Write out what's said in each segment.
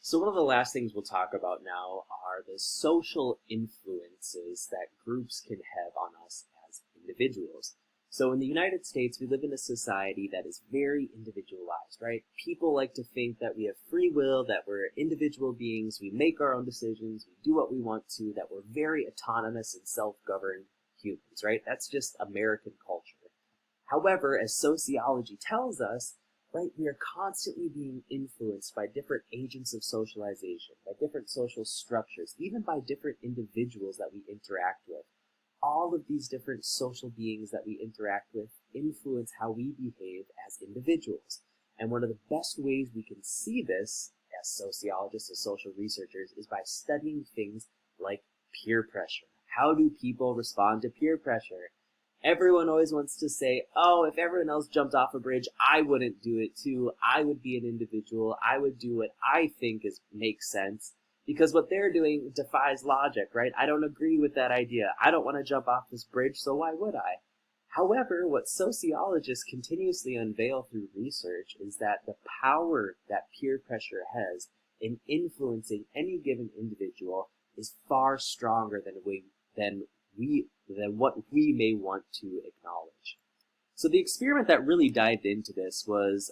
So one of the last things we'll talk about now are the social influences that groups can have on us as individuals. So in the United States, we live in a society that is very individualized, right? People like to think that we have free will, that we're individual beings, we make our own decisions, we do what we want to, that we're very autonomous and self-governed humans, right? That's just American culture. However, as sociology tells us, right, we are constantly being influenced by different agents of socialization, by different social structures, even by different individuals that we interact with. All of these different social beings that we interact with influence how we behave as individuals. And one of the best ways we can see this as sociologists, as social researchers, is by studying things like peer pressure. How do people respond to peer pressure? Everyone always wants to say, oh, if everyone else jumped off a bridge, I wouldn't do it too. I would be an individual. I would do what I think makes sense. Because what they're doing defies logic, right? I don't agree with that idea. I don't want to jump off this bridge, so why would I? However, what sociologists continuously unveil through research is that the power that peer pressure has in influencing any given individual is far stronger than what we may want to acknowledge. So the experiment that really dived into this was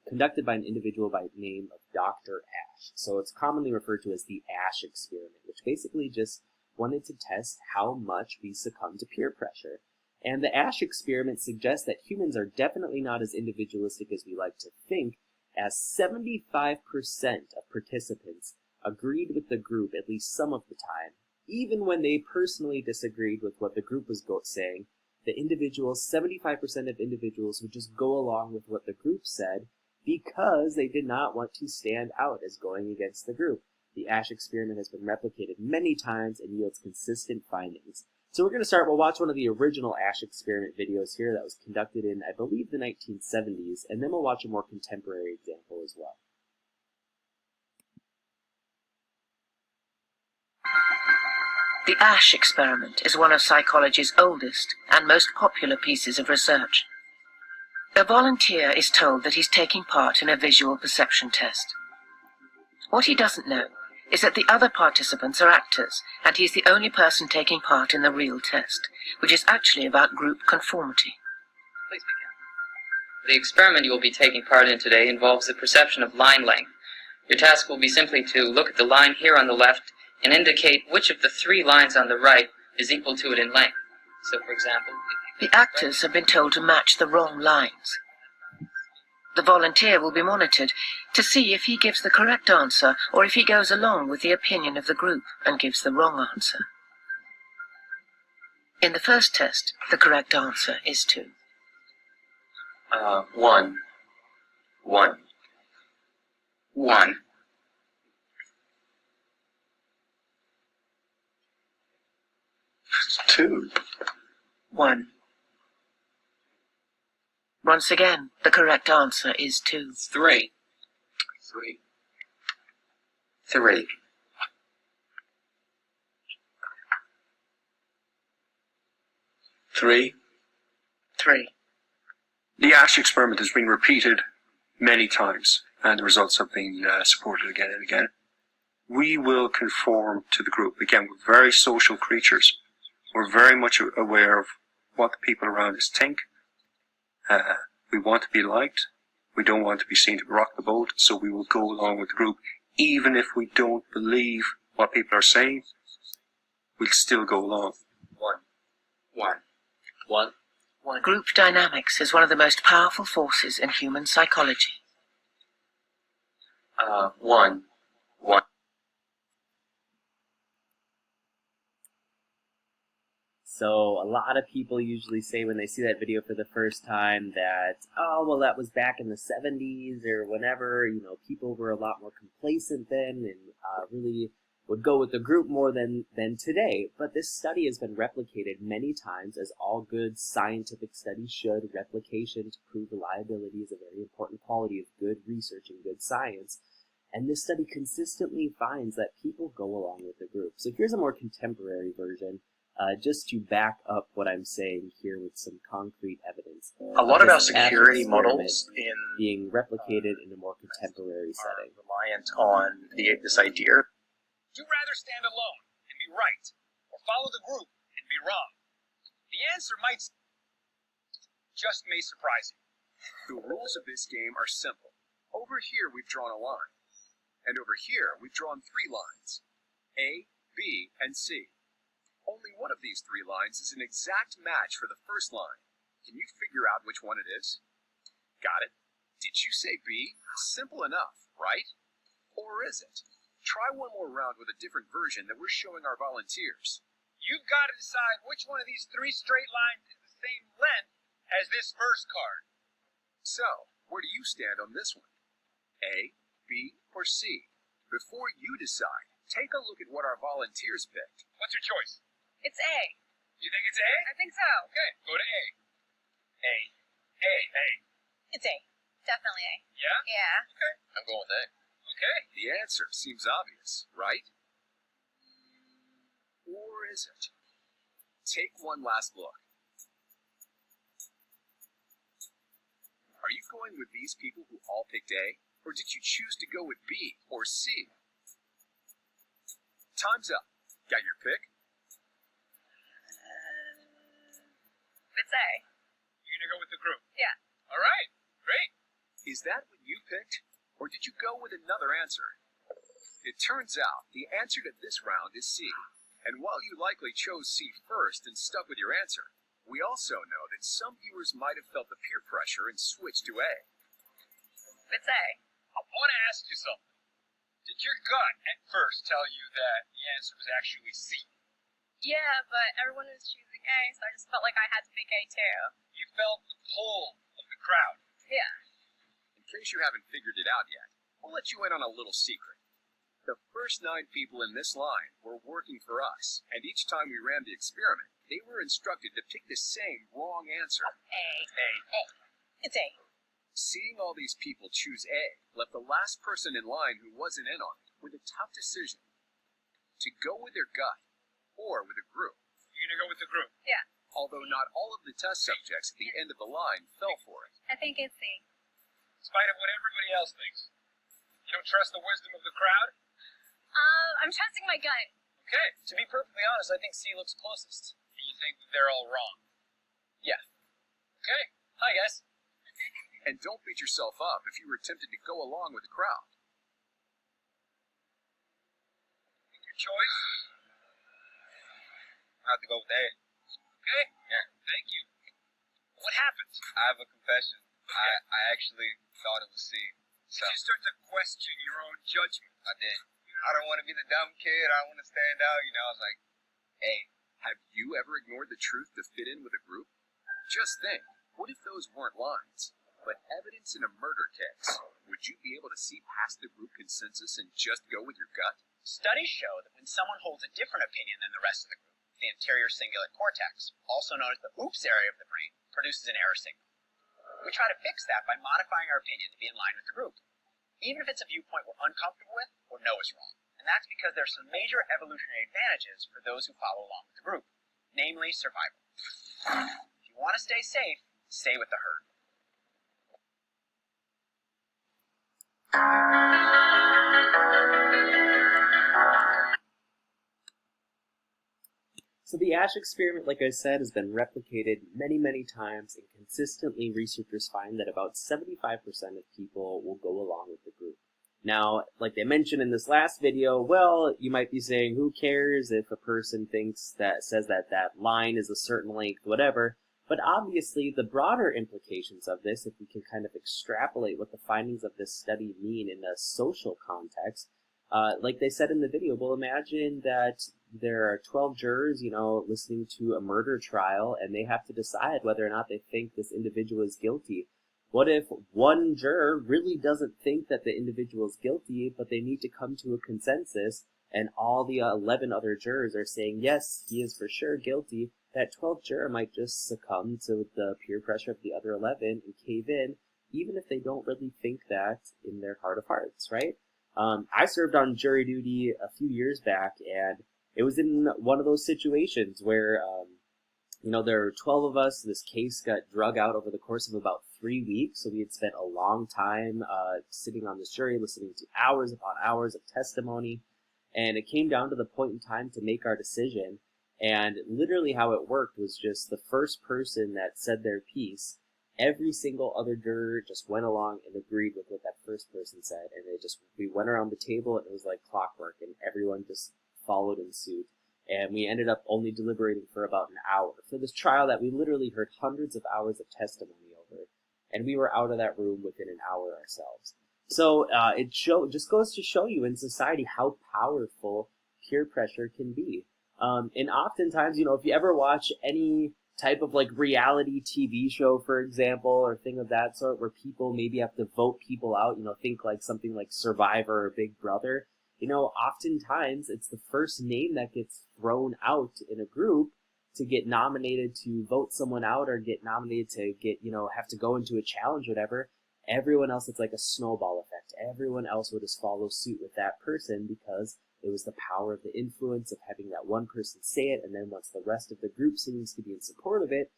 conducted by an individual by the name of Dr. Asche. So it's commonly referred to as the Asche experiment, which basically just wanted to test how much we succumb to peer pressure. And the Asche experiment suggests that humans are definitely not as individualistic as we like to think, as 75% of participants agreed with the group at least some of the time, even when they personally disagreed with what the group was saying. The individuals, 75% of individuals would just go along with what the group said because they did not want to stand out as going against the group. The Asche experiment has been replicated many times and yields consistent findings. So we're going to start, we'll watch one of the original Asche experiment videos here that was conducted in, I believe, the 1970s, and then we'll watch a more contemporary example as well. The Asche experiment is one of psychology's oldest and most popular pieces of research. A volunteer is told that he's taking part in a visual perception test. What he doesn't know is that the other participants are actors, and he's the only person taking part in the real test, which is actually about group conformity. Please begin. The experiment you will be taking part in today involves the perception of line length. Your task will be simply to look at the line here on the left and indicate which of the three lines on the right is equal to it in length. So, for example, the actors have been told to match the wrong lines. The volunteer will be monitored to see if he gives the correct answer or if he goes along with the opinion of the group and gives the wrong answer. In the first test, the correct answer is 2. 1. 1. 1. 2. 1. Once again, the correct answer is 2. 3. 3. 3. 3. 3. The Asche experiment has been repeated many times, and the results have been supported again and again. We will conform to the group. Again, we're very social creatures. We're very much aware of what the people around us think. We want to be liked. We don't want to be seen to rock the boat, so we will go along with the group. Even if we don't believe what people are saying, we'll still go along. 1. 1. 1. 1. Group dynamics is one of the most powerful forces in human psychology. 1. 1. So a lot of people usually say when they see that video for the first time that, oh, well, that was back in the 70s or whenever, you know, people were a lot more complacent then and really would go with the group more than today. But this study has been replicated many times, as all good scientific studies should. Replication to prove reliability is a very important quality of good research and good science. And this study consistently finds that people go along with the group. So here's a more contemporary version just to back up what I'm saying here with some concrete evidence. A lot of our This Asche security experiment models in being replicated in a more contemporary are setting. reliant on this idea. Would you rather stand alone and be right, or follow the group and be wrong? The answer just may surprise you. The rules of this game are simple. Over here we've drawn a line, and over here we've drawn 3 lines, A, B, and C. Only one of these 3 lines is an exact match for the first line. Can you figure out which one it is? Got it? Did you say B? Simple enough, right? Or is it? Try one more round with a different version that we're showing our volunteers. You've got to decide which one of these 3 straight lines is the same length as this first card. So, where do you stand on this one? A, B, or C? Before you decide, take a look at what our volunteers picked. What's your choice? It's A. You think it's A? I think so. Okay, go to A. A. It's A. Definitely A. Yeah? Yeah. Okay, I'm going with A. Okay. The answer seems obvious, right? Or is it? Take one last look. Are you going with these people who all picked A, or did you choose to go with B or C? Time's up. Got your pick? It's A. You're gonna go with the group? Yeah. All right, great. Is that what you picked, or did you go with another answer? It turns out the answer to this round is C, and while you likely chose C first and stuck with your answer, we also know that some viewers might have felt the peer pressure and switched to A. It's A. I want to ask you something. Did your gut at first tell you that the answer was actually C? Yeah, but everyone was choosing A, so I just felt like I had to pick A too. You felt the pull of the crowd. Yeah. In case you haven't figured it out yet, we'll let you in on a little secret. The first 9 people in this line were working for us, and each time we ran the experiment, they were instructed to pick the same wrong answer. A. A. It's A. Seeing all these people choose A left the last person in line who wasn't in on it with a tough decision. To go with their gut, or with a group. You're gonna go with the group? Yeah. Although not all of the test subjects at the end of the line fell for it. I think it's C. In spite of what everybody else thinks. You don't trust the wisdom of the crowd? I'm trusting my gut. Okay. To be perfectly honest, I think C looks closest. And you think that they're all wrong? Yeah. Okay. Hi, guys. And don't beat yourself up if you were tempted to go along with the crowd. Pick your choice. I have to go with A. Okay. Yeah. Thank you. What happened? I have a confession. I actually thought it was C. Did you start to question your own judgment? I did. I don't want to be the dumb kid. I want to stand out. I was like, A. Have you ever ignored the truth to fit in with a group? Just think, what if those weren't lines, but evidence in a murder case? Would you be able to see past the group consensus and just go with your gut? Studies show that when someone holds a different opinion than the rest of the group, the anterior cingulate cortex, also known as the oops area of the brain, produces an error signal. We try to fix that by modifying our opinion to be in line with the group, even if it's a viewpoint we're uncomfortable with or know is wrong. And that's because there are some major evolutionary advantages for those who follow along with the group, namely survival. If you want to stay safe, stay with the herd. So the Asche experiment, like I said, has been replicated many, many times, and consistently researchers find that about 75% of people will go along with the group. Now, like they mentioned in this last video, well, you might be saying, who cares if a person says that that line is a certain length, whatever. But obviously, the broader implications of this, if we can kind of extrapolate what the findings of this study mean in a social context, like they said in the video, well, imagine that there are 12 jurors, listening to a murder trial, and they have to decide whether or not they think this individual is guilty. What if one juror really doesn't think that the individual is guilty, but they need to come to a consensus, and all the 11 other jurors are saying, yes, he is for sure guilty? That 12th juror might just succumb to the peer pressure of the other 11 and cave in, even if they don't really think that in their heart of hearts, right? I served on jury duty a few years back, and it was in one of those situations where, there were 12 of us. This case got drug out over the course of about 3 weeks. So we had spent a long time sitting on this jury, listening to hours upon hours of testimony. And it came down to the point in time to make our decision. And literally how it worked was just the first person that said their piece, every single other juror just went along and agreed with what that first person said. And we went around the table and it was like clockwork, and everyone just followed in suit. And we ended up only deliberating for about an hour for this trial that we literally heard hundreds of hours of testimony over. And we were out of that room within an hour ourselves. So it just goes to show you in society how powerful peer pressure can be. And oftentimes, if you ever watch any type of like reality TV show, for example, or thing of that sort, where people maybe have to vote people out, think like something like Survivor or Big Brother, oftentimes it's the first name that gets thrown out in a group to get nominated to vote someone out, or get nominated to get, have to go into a challenge, whatever. Everyone else, it's like a snowball effect. Everyone else will just follow suit with that person because it was the power of the influence of having that one person say it, and then once the rest of the group seems to be in support of it,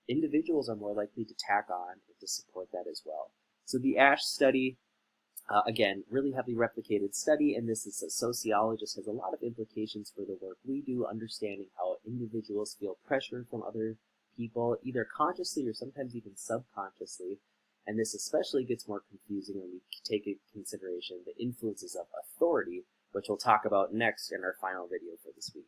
individuals are more likely to tack on and to support that as well. So the Asche study, again, really heavily replicated study, and this is a sociologist, has a lot of implications for the work we do, understanding how individuals feel pressure from other people, either consciously or sometimes even subconsciously. And this especially gets more confusing when we take into consideration the influences of authority, which we'll talk about next in our final video for this week.